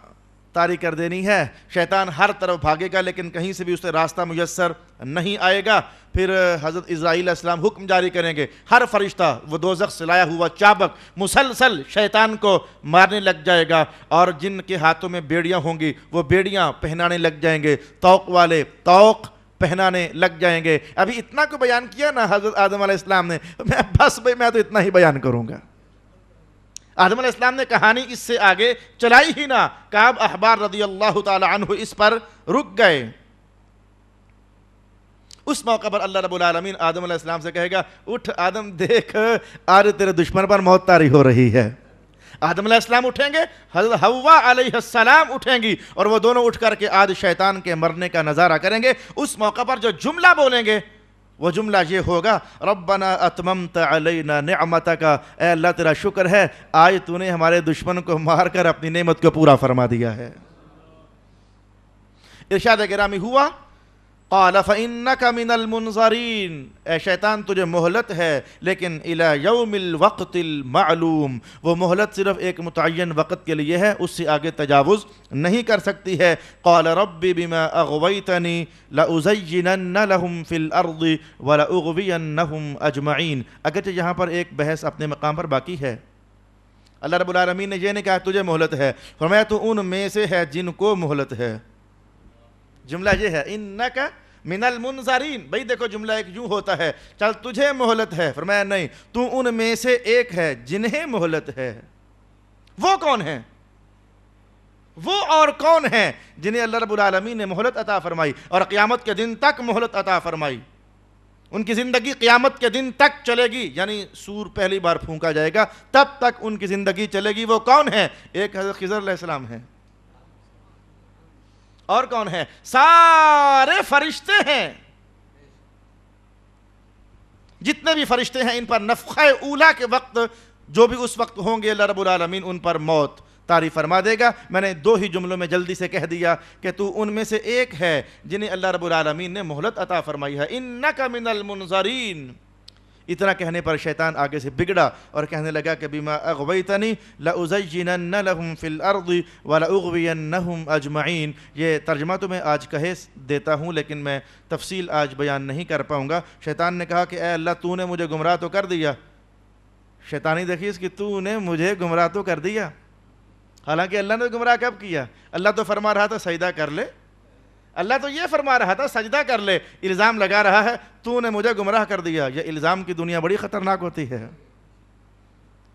طاری کر دینی ہے، شیطان ہر طرف بھاگے گا لیکن کہیں سے بھی اسے راستہ میسر نہیں آئے گا، پھر حضرت اسرائیل علیہ السلام حکم جاری کریں گے، ہر فرشتہ وہ دوزخ سے لایا ہوا چابک مسلسل شیطان کو مارنے لگ جائے گا، اور جن کے ہاتھوں میں بیڑیاں ہوں گی وہ بیڑیاں پہنانے لگ جائیں گے، طوق والے طوق پہنانے لگ جائیں گے۔ ابھی اتنا کو بیان کیا نا حضرت آدم علیہ السلام نے، میں تو اتنا ہی بیان کروں گا۔ آدم علیہ السلام نے کہانی اس سے آگے چلائی ہی نہ، کعب احبار رضی اللہ تعالی عنہ اس پر رک گئے۔ اس موقع پر اللہ رب العالمین آدم علیہ السلام سے کہے گا، اٹھ آدم دیکھ آج تیرے دشمن پر موت طاری ہو رہی ہے۔ آدم علیہ السلام اٹھیں گے، حضرت حوا علیہ السلام اٹھیں گی، اور وہ دونوں اٹھ کر کے آج شیطان کے مرنے کا نظارہ کریں گے۔ اس موقع پر جو جملہ بولیں گے وہ جملہ یہ ہوگا، ربنا اتممت علینا نعمتک، اے اللہ تیرا شکر ہے آج تو نے ہمارے دشمن کو مار کر اپنی نعمت کو پورا فرما دیا ہے۔ ارشاد گرامی ہوا، قال فإنک من المنظرین، اے شیطان تجھے مہلت ہے لیکن الی یوم الوقت المعلوم، وہ مہلت صرف ایک متعین وقت کے لیے ہے، اس سے آگے تجاوز نہیں کر سکتی ہے۔ قال رب بما اغویتنی لأزینن لهم فی الارض ولأغوینہم اجمعین۔ اگرچہ یہاں پر ایک بحث اپنے مقام پر باقی ہے، اللہ رب العالمین نے یہ نہیں کہا تجھے مہلت ہے، فرمایا تو ان میں سے ہے جن کو مہلت ہے۔ جملہ یہ ہے انک من المنظرین، بھئی دیکھو جملہ ایک یوں ہوتا ہے، چل تجھے مہلت ہے، فرمایا نہیں تو ان میں سے ایک ہے جنہیں مہلت ہے۔ وہ کون ہیں؟ وہ اور کون ہیں جنہیں اللہ رب العالمین نے مہلت عطا فرمائی اور قیامت کے دن تک مہلت عطا فرمائی، ان کی زندگی قیامت کے دن تک چلے گی، یعنی سور پہلی بار پھونکا جائے گا تب تک ان کی زندگی چلے گی۔ وہ کون ہیں؟ ایک حضرت خضر علیہ السلام ہیں، اور کون ہے؟ سارے فرشتے ہیں، جتنے بھی فرشتے ہیں ان پر نفخہ اولا کے وقت جو بھی اس وقت ہوں گے اللہ رب العالمین ان پر موت طاری فرما دے گا۔ میں نے دو ہی جملوں میں جلدی سے کہہ دیا کہ تو ان میں سے ایک ہے جنہیں اللہ رب العالمین نے مہلت عطا فرمائی ہے، انک من المنظرین۔ اتنا کہنے پر شیطان آگے سے بگڑا اور کہنے لگا کہ بما اغویتنی لأزینن لهم فی الارض ولأغوینہم اجمعین۔ یہ ترجمہ تو میں آج کہے دیتا ہوں لیکن میں تفصیل آج بیان نہیں کر پاؤں گا۔ شیطان نے کہا کہ اے اللہ تو نے مجھے گمراہ تو کر دیا، شیطانی دیکھیے اس کی، تو نے مجھے گمراہ تو کر دیا، حالانکہ اللہ نے گمراہ کب کیا؟ اللہ تو فرما رہا تھا سجدہ کر لے، اللہ تو یہ فرما رہا تھا سجدہ کر لے، الزام لگا رہا ہے تو نے مجھے گمراہ کر دیا۔ یہ الزام کی دنیا بڑی خطرناک ہوتی ہے،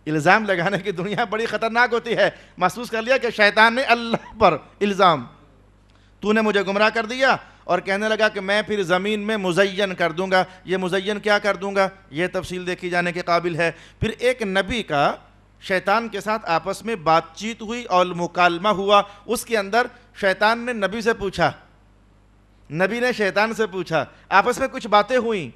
الزام لگانے کی دنیا بڑی خطرناک ہوتی ہے۔ محسوس کر لیا کہ شیطان نے اللہ پر الزام، تو نے مجھے گمراہ کر دیا، اور کہنے لگا کہ میں پھر زمین میں مزین کر دوں گا۔ یہ مزین کیا کر دوں گا یہ تفصیل دیکھی جانے کے قابل ہے۔ پھر ایک نبی کا شیطان کے ساتھ آپس میں بات چیت ہوئی اور مکالمہ ہوا، اس کے اندر شیطان نے نبی سے پوچھا، نبی نے شیطان سے پوچھا، آپس میں کچھ باتیں ہوئیں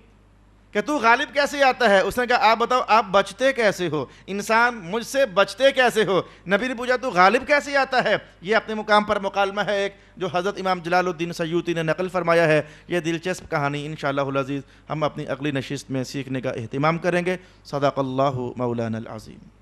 کہ تو غالب کیسے آتا ہے؟ اس نے کہا آپ بتاؤ آپ بچتے کیسے ہو، انسان مجھ سے بچتے کیسے ہو؟ نبی نے پوچھا تو غالب کیسے آتا ہے؟ یہ اپنے مقام پر مکالمہ ہے ایک جو حضرت امام جلال الدین سیوطی نے نقل فرمایا ہے۔ یہ دلچسپ کہانی انشاءاللہ العزیز ہم اپنی اگلی نشست میں سیکھنے کا اہتمام کریں گے۔ صدق اللہ مولانا العظیم۔